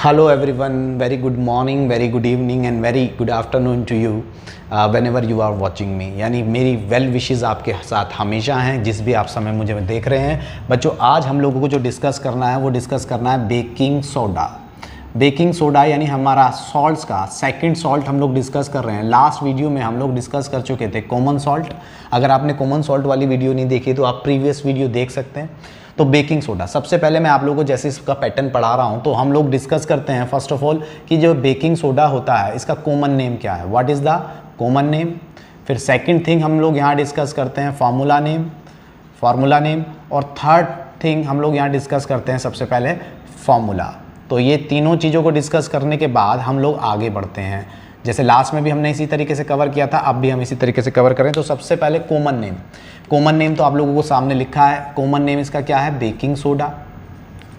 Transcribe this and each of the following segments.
Hello everyone, very good morning, very good evening and very good afternoon to you whenever you are watching me। यानी मेरी well wishes आपके साथ हमेशा हैं जिस भी आप समय मुझे देख रहे हैं। बच्चों आज हम लोगों को जो डिस्कस करना है वो डिस्कस करना है बेकिंग सोडा। बेकिंग सोडा यानी हमारा सॉल्ट्स का सेकंड सॉल्ट हम लोग डिस्कस कर रहे हैं। लास्ट वीडियो में हम लोग डिस्कस कर चुके थे कॉमन सॉल्ट। अगर आपने कॉमन सॉल्ट वाली वीडियो नहीं देखी तो आप प्रीवियस वीडियो देख सकते हैं। तो बेकिंग सोडा सबसे पहले मैं आप लोगों को जैसे इसका पैटर्न पढ़ा रहा हूँ तो हम लोग डिस्कस करते हैं फर्स्ट ऑफ ऑल कि जो बेकिंग सोडा होता है इसका कॉमन नेम क्या है, what is the common name. फिर सेकंड थिंग हम लोग यहाँ डिस्कस करते हैं फार्मूला नेम। और थर्ड थिंग हम लोग यहाँ डिस्कस करते हैं सबसे पहले फार्मूला। तो ये तीनों चीज़ों को डिस्कस करने के बाद हम लोग आगे बढ़ते हैं। जैसे लास्ट में भी हमने इसी तरीके से कवर किया था, अब भी हम इसी तरीके से कवर करें। तो सबसे पहले कॉमन नेम तो आप लोगों को सामने लिखा है। कॉमन नेम इसका क्या है, बेकिंग सोडा।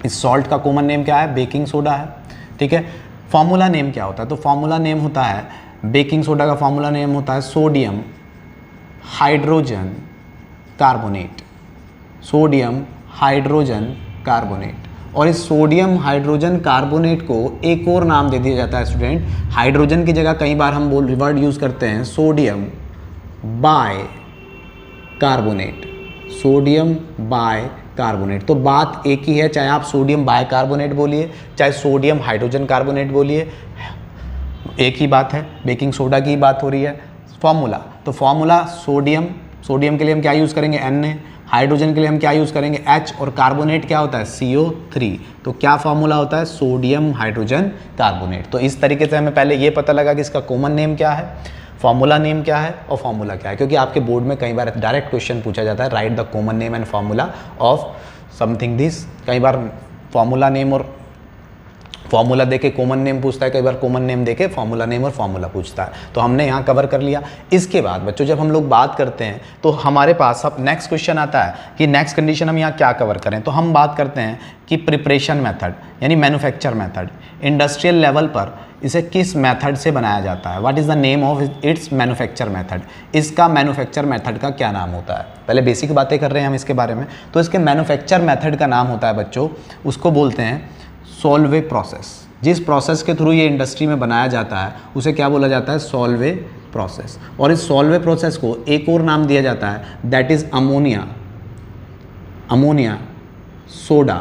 इस सॉल्ट का कॉमन नेम क्या है, बेकिंग सोडा है। ठीक है। फार्मूला नेम क्या होता है, तो फार्मूला नेम होता है बेकिंग सोडा का फार्मूला नेम होता है sodium hydrogen carbonate. Sodium hydrogen carbonate. और इस सोडियम हाइड्रोजन कार्बोनेट को एक और नाम दे दिया जाता है स्टूडेंट। हाइड्रोजन की जगह कई बार हम वर्ड यूज़ करते हैं sodium bicarbonate. Sodium bicarbonate. तो बात एक ही है, चाहे आप सोडियम बाय कार्बोनेट बोलिए चाहे सोडियम हाइड्रोजन कार्बोनेट बोलिए, एक ही बात है, बेकिंग सोडा की बात हो रही है। फॉर्मूला, तो फॉर्मूला सोडियम के लिए हम क्या यूज़ करेंगे, Na। हाइड्रोजन के लिए हम क्या यूज़ करेंगे, H। और कार्बोनेट क्या होता है, CO3। तो क्या फार्मूला होता है, सोडियम हाइड्रोजन कार्बोनेट। तो इस तरीके से हमें पहले ये पता लगा कि इसका कॉमन नेम क्या है, फार्मूला नेम क्या है और फार्मूला क्या है। क्योंकि आपके बोर्ड में कई बार डायरेक्ट क्वेश्चन पूछा जाता है, right the common name and formula of something this. कई बार फार्मूला नेम और फार्मूला देके कॉमन नेम पूछता है, कई बार कॉमन नेम देके फार्मूला नेम और फार्मूला पूछता है। तो हमने यहाँ कवर कर लिया। इसके बाद बच्चों जब हम लोग बात करते हैं तो हमारे पास अब नेक्स्ट क्वेश्चन आता है कि नेक्स्ट कंडीशन हम यहाँ क्या कवर करें। तो हम बात करते हैं कि प्रिपरेशन मेथड यानी मैन्युफैक्चर मेथड। इंडस्ट्रियल लेवल पर इसे किस मेथड से बनाया जाता है, what is the name of its manufacture method. इसका मैन्युफैक्चर मेथड का क्या नाम होता है, पहले बेसिक बातें कर रहे हैं हम इसके बारे में। तो इसके मैन्युफैक्चर मेथड का नाम होता है बच्चों, उसको बोलते हैं सॉल्वे प्रोसेस। जिस प्रोसेस के थ्रू ये इंडस्ट्री में बनाया जाता है उसे क्या बोला जाता है, सॉल्वे प्रोसेस। और इस सॉल्वे प्रोसेस को एक और नाम दिया जाता है, that is ammonia soda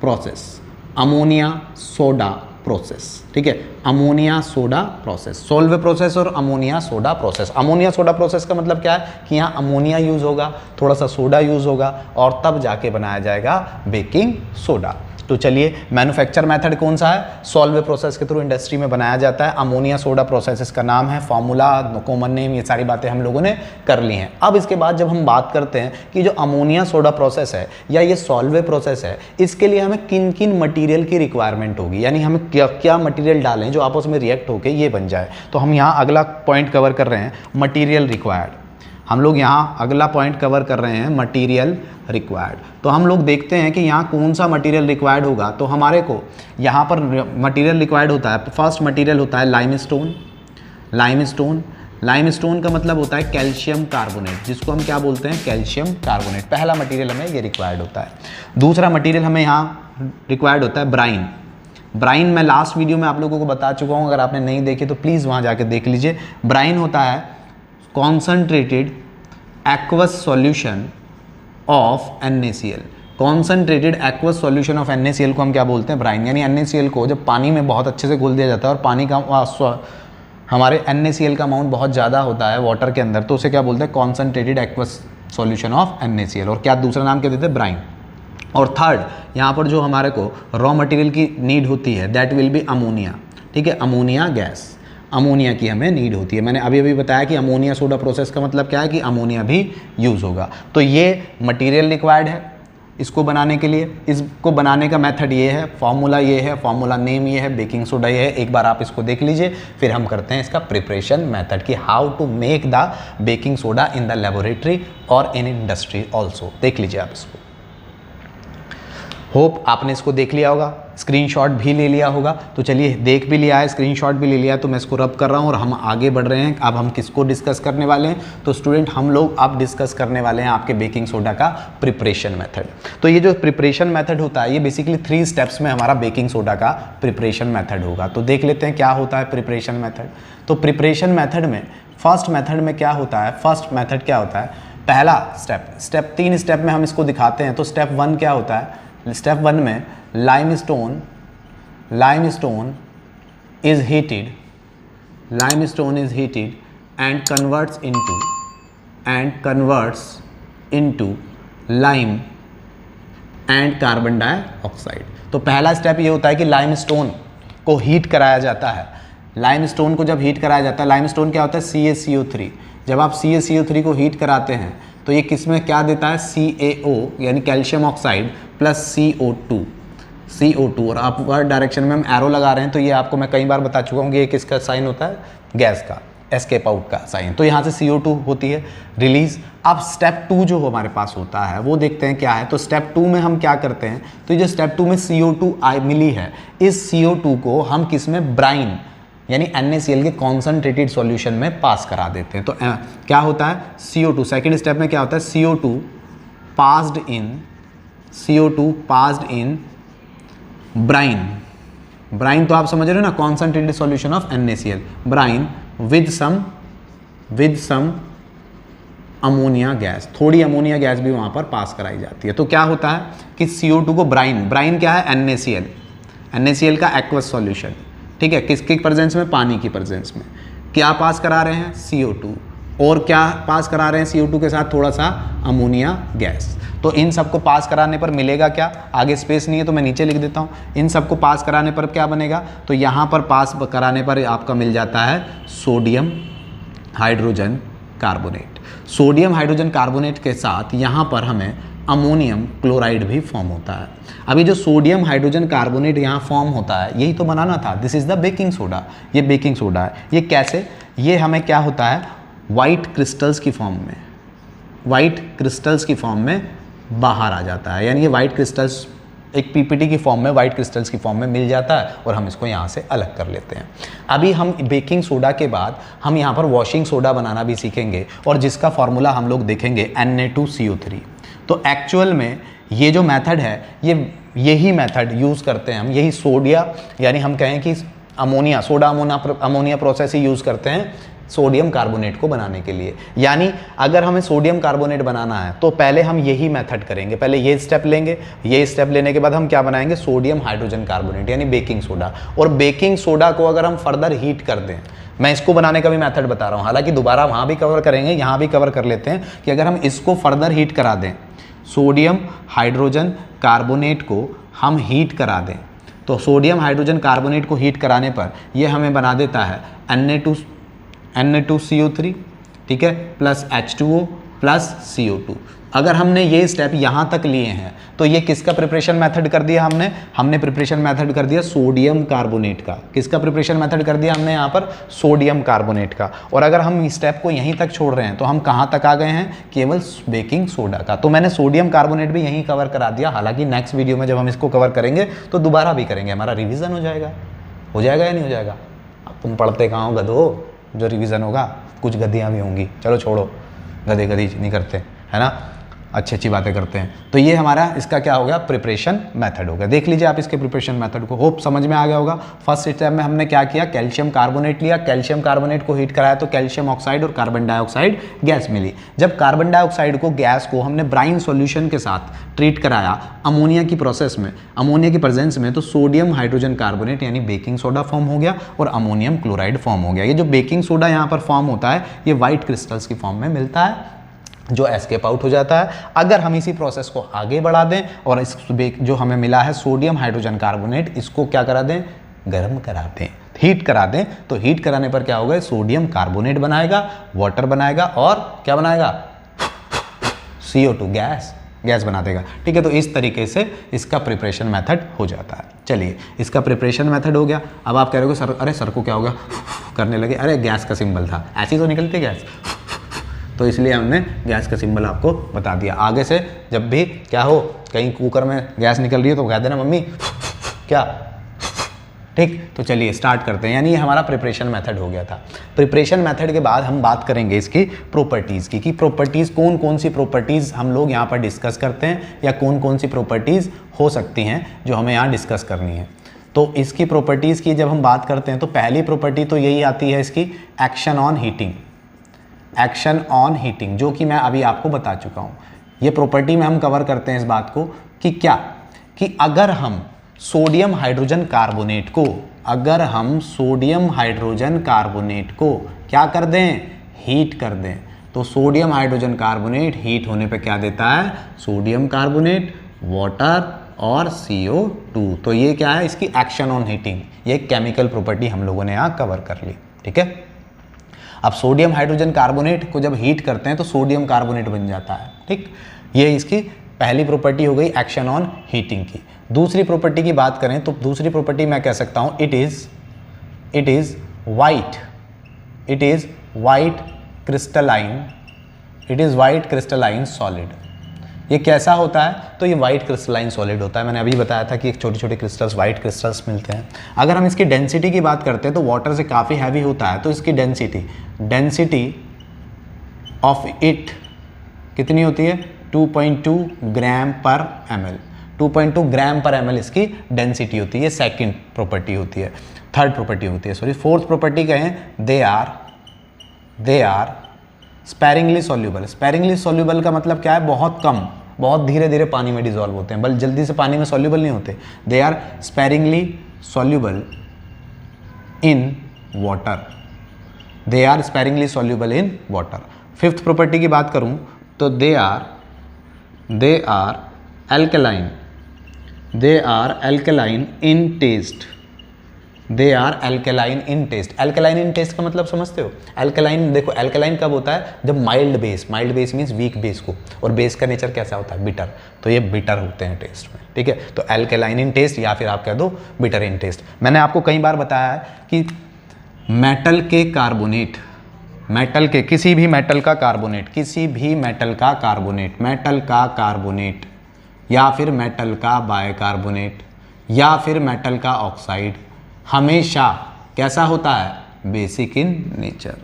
process. Ammonia soda process, ठीक है, ammonia soda process. Solvay process और ammonia soda process. Ammonia soda process का मतलब क्या है कि यहाँ अमोनिया यूज़ होगा, थोड़ा सा सोडा यूज़ होगा और तब जाके बनाया जाएगा बेकिंग सोडा। तो चलिए मैन्युफैक्चर मेथड कौन सा है, सॉल्वे प्रोसेस के थ्रू इंडस्ट्री में बनाया जाता है। अमोनिया सोडा प्रोसेस इसका नाम है, फार्मूला, कॉमन नेम, ये सारी बातें हम लोगों ने कर ली हैं। अब इसके बाद जब हम बात करते हैं कि जो अमोनिया सोडा प्रोसेस है या ये सॉल्वे प्रोसेस है, इसके लिए हमें किन किन मटीरियल की रिक्वायरमेंट होगी, यानी हमें क्या क्या मटीरियल डालें जो आपस में रिएक्ट होकर ये बन जाए। तो हम यहाँ अगला पॉइंट कवर कर रहे हैं, मटीरियल रिक्वायर्ड। हम लोग यहाँ अगला पॉइंट कवर कर रहे हैं, मटीरियल रिक्वायर्ड। तो हम लोग देखते हैं कि यहाँ कौन सा मटेरियल रिक्वायर्ड होगा। तो हमारे को यहाँ पर मटेरियल रिक्वायर्ड होता है, फर्स्ट मटेरियल होता है लाइमस्टोन का मतलब होता है कैल्शियम कार्बोनेट, जिसको हम क्या बोलते हैं, कैल्शियम कार्बोनेट। पहला मटेरियल हमें ये रिक्वायर्ड होता है। दूसरा मटेरियल हमें यहाँ रिक्वायर्ड होता है ब्राइन मैं लास्ट वीडियो में आप लोगों को बता चुका हूँ, अगर आपने नहीं देखे तो प्लीज़ वहाँ जाके देख लीजिए। ब्राइन होता है concentrated aqueous solution of NaCl। Concentrated aqueous solution of NaCl को हम क्या बोलते हैं, ब्राइन। यानी NaCl को जब पानी में बहुत अच्छे से घोल दिया जाता है और पानी का हमारे NaCl का अमाउंट बहुत ज़्यादा होता है वाटर के अंदर, तो उसे क्या बोलते हैं, concentrated aqueous solution of NaCl। और क्या दूसरा नाम क्या देते हैं, ब्राइन। और थर्ड यहाँ पर जो हमारे को रॉ मटेरियल की नीड होती है, दैट विल बी अमोनिया। ठीक है, अमोनिया गैस, अमोनिया की हमें नीड होती है। मैंने अभी बताया कि अमोनिया सोडा प्रोसेस का मतलब क्या है कि अमोनिया भी यूज़ होगा। तो ये मटेरियल रिक्वायर्ड है इसको बनाने के लिए। इसको बनाने का मेथड ये है, फार्मूला ये है, फार्मूला नेम ये है, बेकिंग सोडा ये है। एक बार आप इसको देख लीजिए, फिर हम करते हैं इसका प्रिपरेशन मेथड कि how to make the baking soda in the laboratory और इन इंडस्ट्री ऑल्सो। देख लीजिए आप इसको। होप आपने इसको देख लिया होगा, स्क्रीनशॉट भी ले लिया होगा। तो चलिए देख भी लिया है, स्क्रीनशॉट भी ले लिया है, तो मैं इसको रब कर रहा हूँ और हम आगे बढ़ रहे हैं। अब हम किसको डिस्कस करने वाले हैं? तो स्टूडेंट हम लोग अब डिस्कस करने वाले हैं आपके बेकिंग सोडा का प्रिपरेशन मेथड। तो ये जो प्रिपरेशन मेथड होता है ये बेसिकली 3 स्टेप्स में हमारा बेकिंग सोडा का प्रिपरेशन मेथड होगा। तो देख लेते हैं क्या होता है प्रिपरेशन मेथड। तो प्रिपरेशन मेथड में फर्स्ट मेथड में क्या होता है? फर्स्ट मेथड क्या होता है? पहला स्टेप 3 स्टेप में हम इसको दिखाते हैं। तो स्टेप 1 क्या होता है? स्टेप 1 में limestone is heated and converts into lime and carbon dioxide। तो पहला स्टेप ये होता है कि लाइमस्टोन को हीट कराया जाता है। लाइमस्टोन को जब हीट कराया जाता है, लाइमस्टोन क्या होता है? CaCO3। जब आप CaCO3 को हीट कराते हैं तो ये किस में क्या देता है? CaO यानी कैल्शियम ऑक्साइड प्लस CO2। और अपवर्ड डायरेक्शन में हम एरो लगा रहे हैं, तो ये आपको मैं कई बार बता चुका हूँ कि ये किसका साइन होता है? गैस का, एस्केप आउट का साइन। तो यहाँ से CO2 होती है रिलीज। अब स्टेप 2 जो हमारे पास होता है वो देखते हैं क्या है। तो स्टेप 2 में हम क्या करते हैं? तो ये जो स्टेप 2 में CO2 मिली है, इस CO2 को हम किस में? ब्राइन यानी NaCl के कॉन्सनट्रेटेड सॉल्यूशन में पास करा देते हैं। तो क्या होता है? CO2 सेकेंड स्टेप में क्या होता है? CO2 पास्ड इन ब्राइन तो आप समझ रहे हो ना, concentrated solution of NaCl, brine with some ammonia gas. थोड़ी अमोनिया गैस भी वहाँ पर पास कराई जाती है। तो क्या होता है कि CO2 को ब्राइन क्या है? NaCl का एक्वस सॉल्यूशन, ठीक है, किसकी प्रेजेंस में? पानी की प्रेजेंस में। क्या पास करा रहे हैं? CO2। और क्या पास करा रहे हैं? CO2 के साथ थोड़ा सा अमोनिया गैस। तो इन सबको पास कराने पर मिलेगा क्या? आगे स्पेस नहीं है तो मैं नीचे लिख देता हूँ। इन सबको पास कराने पर क्या बनेगा? तो यहाँ पर पास कराने पर आपका मिल जाता है sodium hydrogen carbonate. Sodium hydrogen carbonate के साथ यहाँ पर हमें अमोनियम क्लोराइड भी फॉर्म होता है। अभी जो सोडियम हाइड्रोजन कार्बोनेट यहाँ फॉर्म होता है यही तो बनाना था। This is the baking soda. ये बेकिंग सोडा है। ये कैसे? ये हमें क्या होता है? वाइट क्रिस्टल्स की फॉर्म में बाहर आ जाता है। यानी ये वाइट क्रिस्टल्स एक पीपीटी की फॉर्म में, वाइट क्रिस्टल्स की फॉर्म में मिल जाता है और हम इसको यहाँ से अलग कर लेते हैं। अभी हम बेकिंग सोडा के बाद हम यहाँ पर वॉशिंग सोडा बनाना भी सीखेंगे और जिसका फॉर्मूला हम लोग देखेंगे Na2CO3। तो एक्चुअल में ये जो मेथड है यही मेथड यूज़ करते हैं हम, यही सोडिया यानी हम कहें कि अमोनिया प्रोसेस ही यूज़ करते हैं सोडियम कार्बोनेट को बनाने के लिए। यानी अगर हमें सोडियम कार्बोनेट बनाना है तो पहले हम यही मेथड करेंगे। पहले ये स्टेप लेंगे, ये स्टेप लेने के बाद हम क्या बनाएंगे? सोडियम हाइड्रोजन कार्बोनेट यानी बेकिंग सोडा। और बेकिंग सोडा को अगर हम फर्दर हीट कर दें, मैं इसको बनाने का भी मेथड बता रहा हूँ, हालांकि दोबारा वहाँ भी कवर करेंगे, यहाँ भी कवर कर लेते हैं कि अगर हम इसको फर्दर हीट करा दें, सोडियम हाइड्रोजन कार्बोनेट को हम हीट करा दें, तो सोडियम हाइड्रोजन कार्बोनेट को हीट कराने पर यह हमें बना देता है Na2CO3, ठीक है, प्लस H2O प्लस CO2। अगर हमने ये स्टेप यहाँ तक लिए हैं तो ये किसका प्रिपरेशन मेथड कर दिया? हमने प्रिपरेशन मेथड कर दिया सोडियम कार्बोनेट का। किसका प्रिपरेशन मेथड कर दिया हमने यहाँ पर? सोडियम कार्बोनेट का। और अगर हम इस स्टेप को यहीं तक छोड़ रहे हैं तो हम कहाँ तक आ गए हैं? केवल बेकिंग सोडा का। तो मैंने सोडियम कार्बोनेट भी यहीं कवर करा दिया। हालांकि नेक्स्ट वीडियो में जब हम इसको कवर करेंगे तो दोबारा भी करेंगे, हमारा रिविजन हो जाएगा या नहीं हो जाएगा? अब तुम पढ़ते कहाँ हो गधो? जो रिवीजन होगा, कुछ गद्दियाँ भी होंगी, चलो छोड़ो, गधे नहीं करते, है ना, अच्छी बातें करते हैं। तो ये हमारा इसका क्या हो गया? प्रिपरेशन मेथड हो गया। देख लीजिए आप इसके प्रिपरेशन मेथड को, होप समझ में आ गया होगा। फर्स्ट स्टेप में हमने क्या किया? कैल्शियम कार्बोनेट लिया, कैल्शियम कार्बोनेट को हीट कराया तो कैल्शियम ऑक्साइड और कार्बन डाइऑक्साइड गैस मिली। जब कार्बन डाइऑक्साइड को, गैस को हमने ब्राइन सॉल्यूशन के साथ ट्रीट कराया अमोनिया की प्रोसेस में, अमोनिया की प्रेजेंस में, तो सोडियम हाइड्रोजन कार्बोनेट यानी बेकिंग सोडा फॉर्म हो गया और अमोनियम क्लोराइड फॉर्म हो गया। ये जो बेकिंग सोडा यहाँ पर फॉर्म होता है ये व्हाइट क्रिस्टल्स की फॉर्म में मिलता है जो एस्केप आउट हो जाता है। अगर हम इसी प्रोसेस को आगे बढ़ा दें और इस जो हमें मिला है सोडियम हाइड्रोजन कार्बोनेट, इसको क्या करा दें? गर्म करा दें, हीट करा दें, तो हीट कराने पर क्या होगा? सोडियम कार्बोनेट बनाएगा, वाटर बनाएगा और क्या बनाएगा? CO2 गैस बना देगा। ठीक है, तो इस तरीके से इसका प्रिपरेशन मेथड हो जाता है। चलिए, इसका प्रिपरेशन मेथड हो गया। अब आप कह रहे हो सर, अरे सर को क्या हो गया? करने लगे, अरे गैस का सिंबल था, ऐसी तो निकलती गैस। तो इसलिए हमने गैस का सिंबल आपको बता दिया। आगे से जब भी क्या हो, कहीं कुकर में गैस निकल रही है तो कह देना मम्मी क्या, ठीक। तो चलिए स्टार्ट करते हैं। यानी ये हमारा प्रिपरेशन मेथड हो गया था। प्रिपरेशन मेथड के बाद हम बात करेंगे इसकी प्रॉपर्टीज़ की, कि प्रॉपर्टीज़ कौन कौन सी प्रॉपर्टीज़ हम लोग यहाँ पर डिस्कस करते हैं, या कौन कौन सी प्रॉपर्टीज़ हो सकती हैं जो हमें यहाँ डिस्कस करनी है। तो इसकी प्रॉपर्टीज़ की जब हम बात करते हैं तो पहली प्रॉपर्टी तो यही आती है इसकी, action on heating. Action on heating, जो कि मैं अभी आपको बता चुका हूँ। ये प्रॉपर्टी में हम कवर करते हैं इस बात को कि क्या, कि अगर हम सोडियम हाइड्रोजन कार्बोनेट को, अगर हम सोडियम हाइड्रोजन कार्बोनेट को क्या कर दें, हीट कर दें, तो सोडियम हाइड्रोजन कार्बोनेट हीट होने पे क्या देता है, सोडियम कार्बोनेट, वाटर और CO2। तो ये क्या है, इसकी एक्शन ऑन हीटिंग, ये केमिकल प्रॉपर्टी हम लोगों ने यहाँ कवर कर ली, ठीक है। अब सोडियम हाइड्रोजन कार्बोनेट को जब हीट करते हैं तो सोडियम कार्बोनेट बन जाता है, ठीक। ये इसकी पहली प्रॉपर्टी हो गई एक्शन ऑन हीटिंग की। दूसरी प्रॉपर्टी की बात करें तो दूसरी प्रॉपर्टी मैं कह सकता हूँ it is white crystalline solid. ये कैसा होता है, तो ये वाइट क्रिस्टलाइन सॉलिड होता है। मैंने अभी बताया था कि एक छोटे छोटे क्रिस्टल्स, वाइट क्रिस्टल्स मिलते हैं। अगर हम इसकी डेंसिटी की बात करते हैं तो वाटर से काफ़ी हैवी होता है, तो इसकी डेंसिटी ऑफ इट कितनी होती है, 2.2 ग्राम पर ml। 2.2 ग्राम पर ml इसकी डेंसिटी होती है। सेकंड प्रॉपर्टी होती है, थर्ड प्रॉपर्टी होती है, सॉरी फोर्थ प्रॉपर्टी कहें, they are sparingly soluble. Sparingly soluble का मतलब क्या है, बहुत कम, बहुत धीरे धीरे पानी में डिजॉल्व होते हैं, बल्कि जल्दी से पानी में सॉल्यूबल नहीं होते। They are sparingly soluble in water, they are sparingly soluble in water. Fifth property की बात करूं तो they are alkaline in taste। They are alkaline in taste। alkaline in taste का मतलब समझते हो, alkaline, देखो alkaline कब होता है, जब mild base means weak base को, और बेस का नेचर कैसा होता है, बिटर, तो ये बिटर होते हैं टेस्ट में, ठीक है। तो alkaline in taste या फिर आप कह दो बिटर इन टेस्ट। मैंने आपको कई बार बताया है कि मेटल के कार्बोनेट, मेटल के किसी भी मेटल का कार्बोनेट या फिर मेटल का बाइकार्बोनेट या फिर मेटल का ऑक्साइड हमेशा कैसा होता है, बेसिक इन नेचर।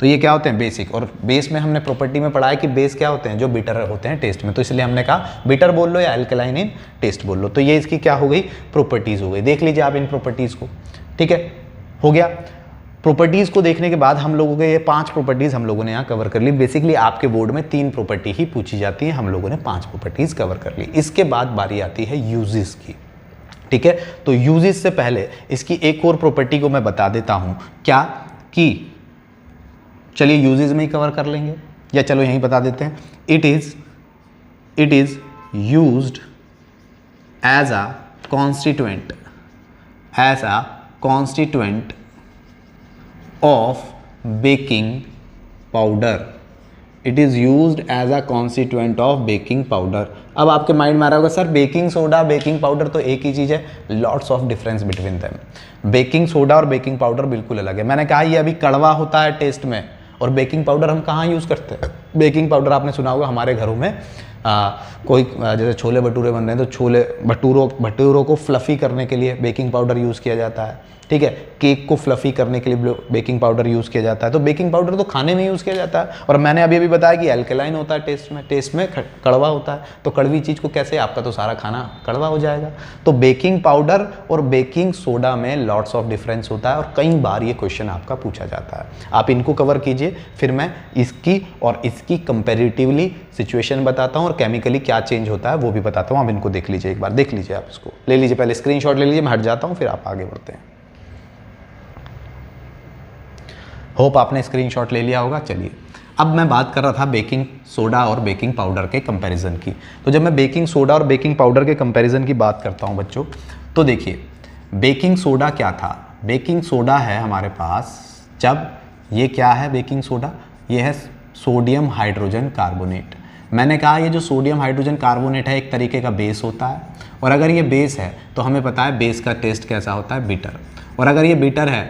तो ये क्या होते हैं, बेसिक। और बेस में हमने प्रॉपर्टी में पढ़ा है कि बेस क्या होते हैं, जो बिटर होते हैं टेस्ट में, तो इसलिए हमने कहा बिटर बोल लो या अल्कलाइन इन टेस्ट बोल लो। तो ये इसकी क्या हो गई, प्रॉपर्टीज हो गई। देख लीजिए आप इन प्रॉपर्टीज को, ठीक है, हो गया। प्रॉपर्टीज़ को देखने के बाद हम लोगों के ये 5 प्रॉपर्टीज़ हम लोगों ने यहाँ कवर कर ली। बेसिकली आपके बोर्ड में 3 प्रॉपर्टी ही पूछी जाती है, हम लोगों ने 5 प्रॉपर्टीज़ कवर कर ली। इसके बाद बारी आती है यूजेस की, ठीक है। तो यूजेस से पहले इसकी एक और प्रॉपर्टी को मैं बता देता हूँ, क्या कि चलिए यूजेस में ही कवर कर लेंगे, या चलो यहीं बता देते हैं। It is used as a constituent of baking powder। It is used as a constituent of baking powder। अब आपके माइंड में आ रहा होगा sir baking soda baking powder तो एक ही चीज़ है, lots of difference between them. Baking soda और baking powder बिल्कुल अलग है। मैंने कहा ये अभी कड़वा होता है टेस्ट में, और बेकिंग पाउडर हम कहाँ यूज़ करते हैं, बेकिंग पाउडर आपने सुना होगा हमारे घरों में कोई जैसे छोले भटूरे बन रहे हैं तो छोले भटूरों को फ्लफ़ी करने के लिए बेकिंग पाउडर यूज़ किया जाता है, ठीक है। केक को फ्लफ़ी करने के लिए बेकिंग पाउडर यूज़ किया जाता है। तो बेकिंग पाउडर तो खाने में यूज़ किया जाता है, और मैंने अभी बताया कि अल्कलाइन होता है टेस्ट में कड़वा होता है। तो कड़वी चीज़ को कैसे, आपका तो सारा खाना कड़वा हो जाएगा। तो बेकिंग पाउडर और बेकिंग सोडा में लॉट्स ऑफ डिफरेंस होता है, और कई बार ये क्वेश्चन आपका पूछा जाता है। आप इनको कवर कीजिए, फिर मैं इसकी और इसकी कंपेरेटिवली सिचुएशन बताता हूँ और केमिकली क्या चेंज होता है वो भी बताता हूँ। आप इनको देख लीजिए, एक बार देख लीजिए, आप इसको ले लीजिए, पहले स्क्रीनशॉट ले लीजिए, मैं हट जाता हूँ, फिर आप आगे बढ़ते हैं। होप आपने स्क्रीनशॉट ले लिया होगा। चलिए अब मैं बात कर रहा था बेकिंग सोडा और बेकिंग पाउडर के कंपैरिजन की। तो जब मैं बेकिंग सोडा और बेकिंग पाउडर के कंपैरिजन की बात करता हूं बच्चों, तो देखिए बेकिंग सोडा क्या था, बेकिंग सोडा है हमारे पास, जब ये क्या है बेकिंग सोडा, ये है सोडियम हाइड्रोजन कार्बोनेट। मैंने कहा ये जो सोडियम हाइड्रोजन कार्बोनेट है एक तरीके का बेस होता है, और अगर ये बेस है तो हमें पता है बेस का टेस्ट कैसा होता है, बिटर। और अगर ये बिटर है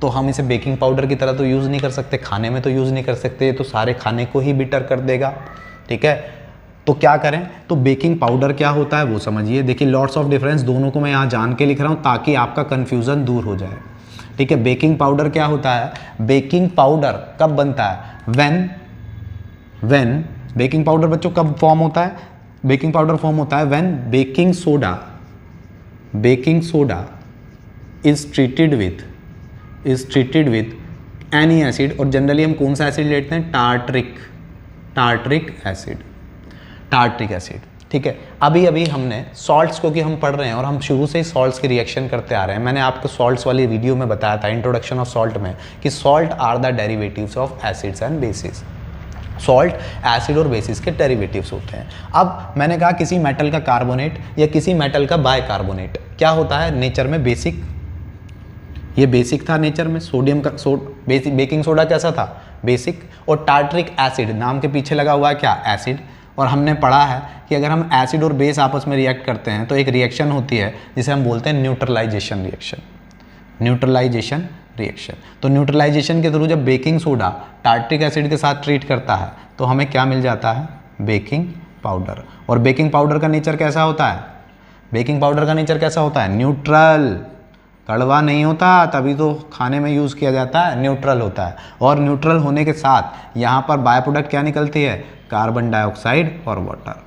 तो हम इसे बेकिंग पाउडर की तरह तो यूज़ नहीं कर सकते, खाने में तो यूज़ नहीं कर सकते, तो सारे खाने को ही बिटर कर देगा। ठीक है, तो क्या करें, तो बेकिंग पाउडर क्या होता है वो समझिए। देखिए लॉट्स ऑफ डिफरेंस, दोनों को मैं यहाँ जान के लिख रहा हूँ ताकि आपका कन्फ्यूज़न दूर हो जाए। ठीक है, बेकिंग पाउडर क्या होता है, बेकिंग पाउडर कब बनता है, व्हेन बेकिंग पाउडर बच्चों कब फॉर्म होता है, बेकिंग पाउडर फॉर्म होता है when baking soda is treated with any acid, और जनरली हम कौन सा एसिड लेते हैं, टार्ट्रिक एसिड। ठीक है, अभी हमने सॉल्ट्स को कि हम पढ़ रहे हैं और हम शुरू से ही सॉल्ट्स के रिएक्शन करते आ रहे हैं। मैंने आपको सॉल्ट्स वाली वीडियो में बताया था इंट्रोडक्शन ऑफ सॉल्ट में कि salt are the derivatives of acids and bases. Salt acid और बेसिस के डेरिवेटिव्स होते हैं। अब मैंने कहा किसी मेटल का कार्बोनेट या किसी मेटल का बाइकार्बोनेट क्या होता है नेचर में, बेसिक, ये बेसिक था नेचर में, सोडियम का बेकिंग सोडा कैसा था, बेसिक, और टार्ट्रिक एसिड नाम के पीछे लगा हुआ है क्या, एसिड। और हमने पढ़ा है कि अगर हम एसिड और बेस आपस में रिएक्ट करते हैं तो एक रिएक्शन होती है जिसे हम बोलते हैं न्यूट्रलाइजेशन रिएक्शन। तो न्यूट्रलाइजेशन के थ्रू जब बेकिंग सोडा टार्ट्रिक एसिड के साथ ट्रीट करता है तो हमें क्या मिल जाता है, बेकिंग पाउडर। और बेकिंग पाउडर का नेचर कैसा होता है, बेकिंग पाउडर का नेचर कैसा होता है, न्यूट्रल, कड़वा नहीं होता, तभी तो खाने में यूज़ किया जाता है, न्यूट्रल होता है। और न्यूट्रल होने के साथ यहाँ पर बाय प्रोडक्ट क्या निकलती है, कार्बन डाइऑक्साइड और वाटर।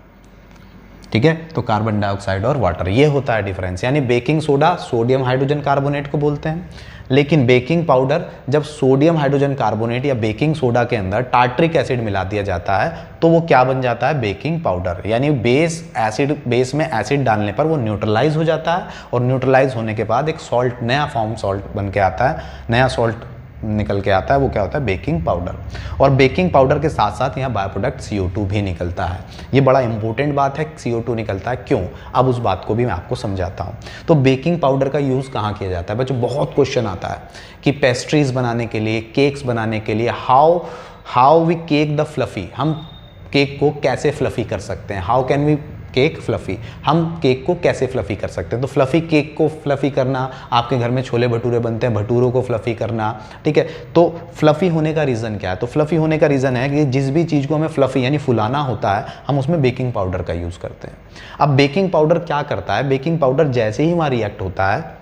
ठीक है, तो कार्बन डाइऑक्साइड और वाटर, ये होता है डिफरेंस। यानी baking soda sodium hydrogen carbonate को बोलते हैं, लेकिन बेकिंग पाउडर जब सोडियम हाइड्रोजन कार्बोनेट या बेकिंग सोडा के अंदर टार्ट्रिक एसिड मिला दिया जाता है तो वो क्या बन जाता है, बेकिंग पाउडर। यानी बेस में एसिड डालने पर वो न्यूट्रलाइज हो जाता है, और न्यूट्रलाइज होने के बाद एक सॉल्ट, नया फॉर्म सॉल्ट बन के आता है, नया सॉल्ट निकल के आता है, वो क्या होता है, बेकिंग पाउडर। और बेकिंग पाउडर के साथ साथ यहाँ बाय प्रोडक्ट CO2 भी निकलता है। ये बड़ा इंपॉर्टेंट बात है, CO2 निकलता है क्यों, अब उस बात को भी मैं आपको समझाता हूँ। तो बेकिंग पाउडर का यूज़ कहाँ किया जाता है बच्चों, बहुत क्वेश्चन आता है कि पेस्ट्रीज बनाने के लिए, केक्स बनाने के लिए, how we cake the fluffy, हम केक को कैसे फ्लफी कर सकते हैं, how can we cake fluffy, हम केक को कैसे फ्लफी कर सकते हैं। तो फ्लफी केक को फ्लफी करना, आपके घर में छोले भटूरे बनते हैं, भटूरों को फ्लफी करना। ठीक है, तो फ्लफी होने का रीज़न क्या है, तो फ्लफी होने का रीज़न है कि जिस भी चीज़ को हमें फ्लफी यानी फुलाना होता है हम उसमें बेकिंग पाउडर का यूज़ करते हैं। अब बेकिंग पाउडर क्या करता है, बेकिंग पाउडर जैसे ही वहाँ रिएक्ट होता है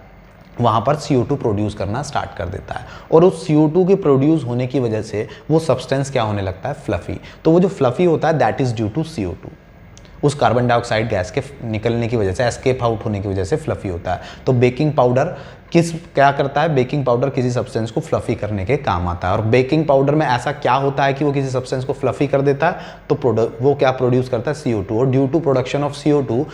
वहाँ पर CO2 प्रोड्यूस करना स्टार्ट कर देता है, और उस CO2 के प्रोड्यूस होने की वजह से वो सब्सटेंस क्या होने लगता है, फ्लफी। तो वो जो फ्लफी होता है that is due to CO2, उस कार्बन डाइऑक्साइड गैस के निकलने की वजह से, एस्केप आउट होने की वजह से फ्लफी होता है। तो बेकिंग पाउडर क्या करता है, बेकिंग पाउडर किसी सब्सटेंस को फ्लफी करने के काम आता है। और बेकिंग पाउडर में ऐसा क्या होता है कि वो किसी सब्सटेंस को फ्लफी कर देता है, तो वो क्या प्रोड्यूस करता है, CO2, और due to production of CO2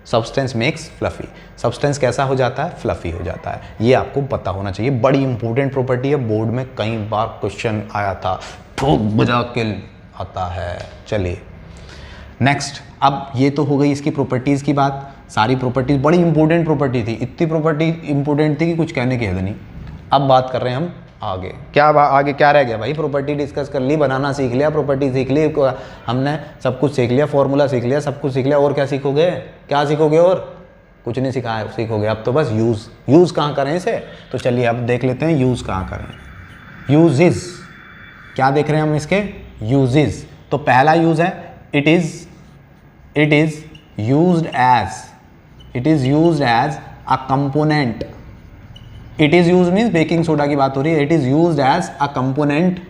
substance makes fluffy, substance कैसा हो जाता है, फ्लफी हो जाता है। ये आपको पता होना चाहिए, बड़ी इंपॉर्टेंट प्रॉपर्टी है, बोर्ड में कई बार क्वेश्चन आया था, ठोक बजा के आता है। चलिए नेक्स्ट, अब ये तो हो गई इसकी प्रॉपर्टीज़ की बात, सारी प्रॉपर्टीज़ बड़ी इंपॉर्टेंट प्रॉपर्टी थी, इतनी प्रॉपर्टी इंपॉर्टेंट थी कि कुछ कहने की हद नहीं। अब बात कर रहे हैं हम आगे, आगे क्या रह गया भाई, प्रॉपर्टी डिस्कस कर ली, बनाना सीख लिया, प्रॉपर्टी सीख ली, हमने सब कुछ सीख लिया, फॉर्मूला सीख लिया, सब कुछ सीख लिया, और क्या सीखोगे, क्या सीखोगे, और कुछ नहीं सीखोगे। अब तो बस यूज़ कहाँ करें इसे, तो चलिए अब देख लेते हैं यूज़ कहाँ करें। यूजेस क्या देख रहे हैं हम इसके, यूजेस। तो पहला यूज़ है it is used as a component. It is used means baking soda की बात हो रही है, it is used as a component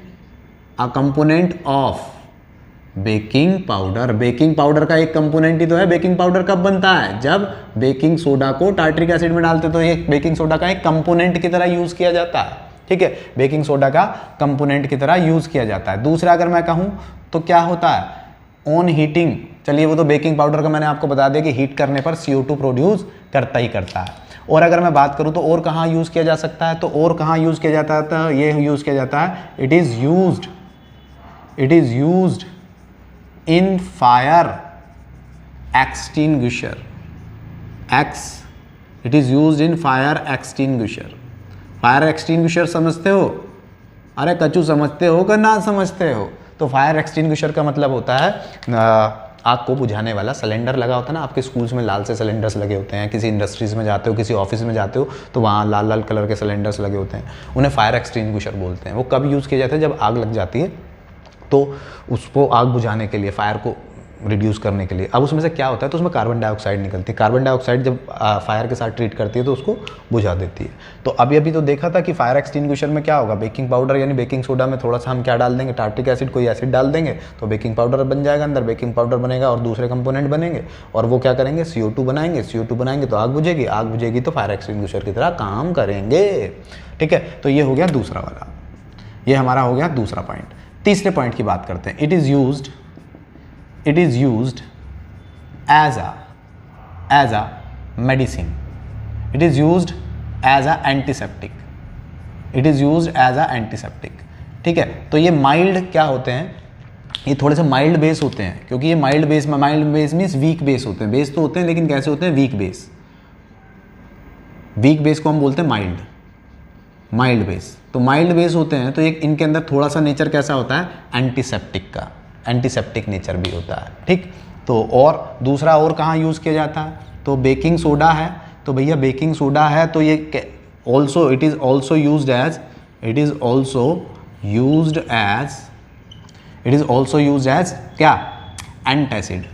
of baking powder. Baking powder का एक कंपोनेंट ही तो है। बेकिंग पाउडर कब बनता है, जब बेकिंग सोडा को टार्ट्रिक एसिड में डालते तो ये बेकिंग सोडा का एक कंपोनेंट की तरह यूज किया जाता है। ठीक है, बेकिंग सोडा का कंपोनेंट की तरह यूज किया जाता है। दूसरा अगर मैं कहूँ तो क्या होता है, ऑन हीटिंग, चलिए वो तो बेकिंग पाउडर का मैंने आपको बता दिया कि हीट करने पर CO2 प्रोड्यूस करता ही करता है। और अगर मैं बात करूं तो और कहाँ यूज़ किया जा सकता है, तो और कहाँ यूज़ किया जाता है, तो ये यूज़ किया जाता है, it is used in fire extinguisher. It is used in fire extinguisher. Fire extinguisher समझते हो, अरे कचू समझते हो कि ना समझते हो। तो फायर एक्सटिंग्विशर का मतलब होता है आग को बुझाने वाला सिलेंडर लगा होता है ना, आपके स्कूल्स में लाल से सिलेंडर्स लगे होते हैं, किसी इंडस्ट्रीज़ में जाते हो, किसी ऑफिस में जाते हो तो वहाँ लाल लाल कलर के सिलेंडर्स लगे होते हैं, उन्हें फायर एक्सटिंग्विशर बोलते हैं। वो कब यूज़ किया जाता है? जब आग लग जाती है तो उसको आग बुझाने के लिए, फायर को रिड्यूस करने के लिए। अब उसमें से क्या होता है, तो उसमें कार्बन डाइऑक्साइड निकलती है। कार्बन डाइऑक्साइड जब फायर के साथ ट्रीट करती है तो उसको बुझा देती है। तो अभी तो देखा था कि फायर एक्सटिंग्विशर में क्या होगा, बेकिंग पाउडर यानी बेकिंग सोडा में थोड़ा सा हम क्या डाल देंगे, टार्टिक एसिड, कोई एसिड डाल देंगे तो बेकिंग पाउडर बन जाएगा, अंदर बेकिंग पाउडर बनेगा और दूसरे कंपोनेंट बनेंगे और वो क्या करेंगे, CO2 बनाएंगे। CO2 बनाएंगे तो आग बुझेगी, आग बुझेगी तो फायर एक्सटिंग्विशर की तरह काम करेंगे। ठीक है, तो ये हो गया दूसरा वाला, ये हमारा हो गया दूसरा पॉइंट। तीसरे पॉइंट की बात करते हैं। It is used as a medicine, it is used as a antiseptic, it is used as a antiseptic। ठीक है, तो ये माइल्ड क्या होते हैं, ये थोड़े से माइल्ड बेस होते हैं, क्योंकि ये mild base means weak base होते हैं। बेस तो होते हैं लेकिन कैसे होते हैं, वीक बेस। वीक बेस को हम बोलते हैं माइल्ड बेस। तो माइल्ड बेस होते हैं तो एक इनके अंदर थोड़ा सा नेचर कैसा होता है, एंटीसेप्टिक का, एंटीसेप्टिक नेचर भी होता है। ठीक, तो और दूसरा और कहाँ यूज़ किया जाता है, तो बेकिंग सोडा है। तो भैया बेकिंग सोडा है तो ये also it is also used as क्या, एंटासिड्स।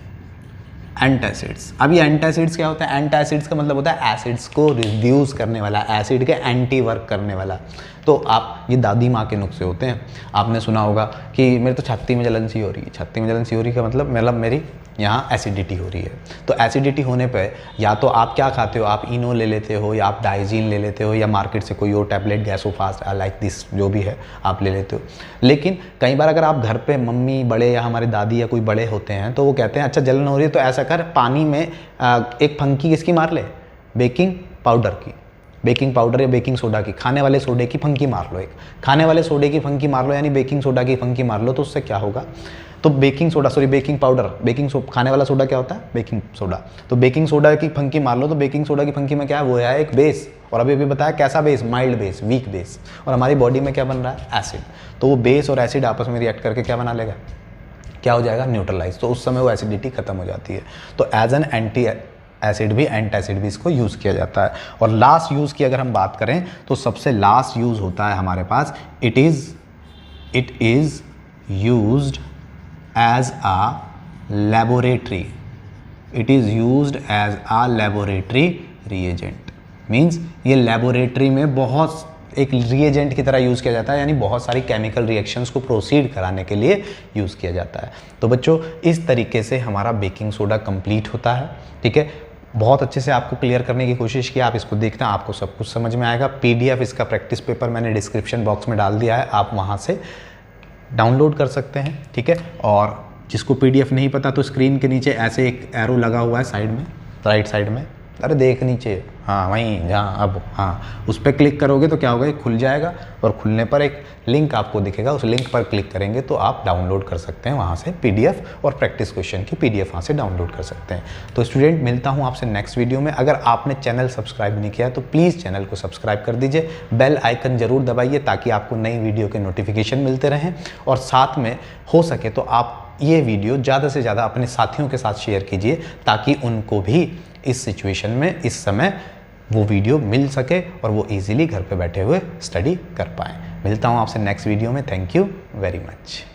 अब ये एंटासिड्स क्या होता है, एंटासिड्स का मतलब होता है एसिड्स को रिड्यूस करने वाला, एसिड के एंटी वर्क करने वाला। तो आप, ये दादी माँ के नुस्खे होते हैं। आपने सुना होगा कि मेरे तो छाती में जलन सी हो रही है। छाती में जलन सी हो रही का मतलब मेरी यहाँ एसिडिटी हो रही है। तो एसिडिटी होने पे या तो आप क्या खाते हो, आप इनो ले लेते हो या आप डाइजीन ले लेते हो या मार्केट से कोई और टैबलेट गैसोफास्ट लाइक दिस जो भी है आप ले लेते हो। लेकिन कई बार अगर आप घर पे मम्मी बड़े या हमारे दादी या कोई बड़े होते हैं तो वो कहते हैं अच्छा जलन हो रही है तो ऐसा कर, पानी में एक फंकी किसकी मार ले, बेकिंग पाउडर की, बेकिंग पाउडर या बेकिंग सोडा की, खाने वाले सोडे की फंकी मार लो, एक खाने वाले सोडे की फंकी मार लो यानी बेकिंग सोडा की फंकी मार लो। तो उससे क्या होगा, तो बेकिंग पाउडर, खाने वाला सोडा क्या होता है, बेकिंग सोडा। तो बेकिंग सोडा की फंकी मार लो तो बेकिंग सोडा की फंकी में क्या है, वो है एक बेस। और अभी बताया कैसा base, mild base, weak base. और हमारी बॉडी में क्या बन रहा है, एसिड। तो वो बेस और एसिड आपस में रिएक्ट करके क्या बना लेगा, क्या हो जाएगा, न्यूट्रलाइज। तो उस समय वो एसिडिटी खत्म हो जाती है। तो एज एन एंटी एसिड भी, एंटासिड भी इसको यूज़ किया जाता है। और लास्ट यूज़ की अगर हम बात करें तो सबसे लास्ट यूज़ होता है हमारे पास, it is used as a laboratory. It is used as a laboratory reagent. Means ये लेबोरेटरी में बहुत एक रिएजेंट की तरह यूज़ किया जाता है, यानी बहुत सारी केमिकल रिएक्शंस को प्रोसीड कराने के लिए यूज़ किया जाता है। तो बच्चों इस तरीके से हमारा बेकिंग सोडा कंप्लीट होता है। ठीक है, बहुत अच्छे से आपको क्लियर करने की कोशिश की। आप इसको देखना, आपको सब कुछ समझ में आएगा। PDF इसका प्रैक्टिस पेपर मैंने डिस्क्रिप्शन बॉक्स में डाल दिया है, आप वहाँ से डाउनलोड कर सकते हैं। ठीक है, और जिसको PDF नहीं पता तो स्क्रीन के नीचे ऐसे एक एरो लगा हुआ है साइड में, राइट साइड में, अरे देख नीचे, हाँ वहीं जहाँ अब, हाँ उस पर क्लिक करोगे तो क्या होगा, ये खुल जाएगा और खुलने पर एक लिंक आपको दिखेगा। उस लिंक पर क्लिक करेंगे तो आप डाउनलोड कर सकते हैं वहाँ से PDF और प्रैक्टिस क्वेश्चन की PDF वहाँ से डाउनलोड कर सकते हैं। तो स्टूडेंट मिलता हूँ आपसे नेक्स्ट वीडियो में। अगर आपने चैनल सब्सक्राइब नहीं किया तो प्लीज़ चैनल को सब्सक्राइब कर दीजिए, बेल आइकन ज़रूर दबाइए ताकि आपको नई वीडियो के नोटिफिकेशन मिलते रहें। और साथ में हो सके तो आप ये वीडियो ज़्यादा से ज़्यादा अपने साथियों के साथ शेयर कीजिए ताकि उनको भी इस सिचुएशन में, इस समय वो वीडियो मिल सके और वो इजीली घर पे बैठे हुए स्टडी कर पाएँ। मिलता हूँ आपसे नेक्स्ट वीडियो में। Thank you very much.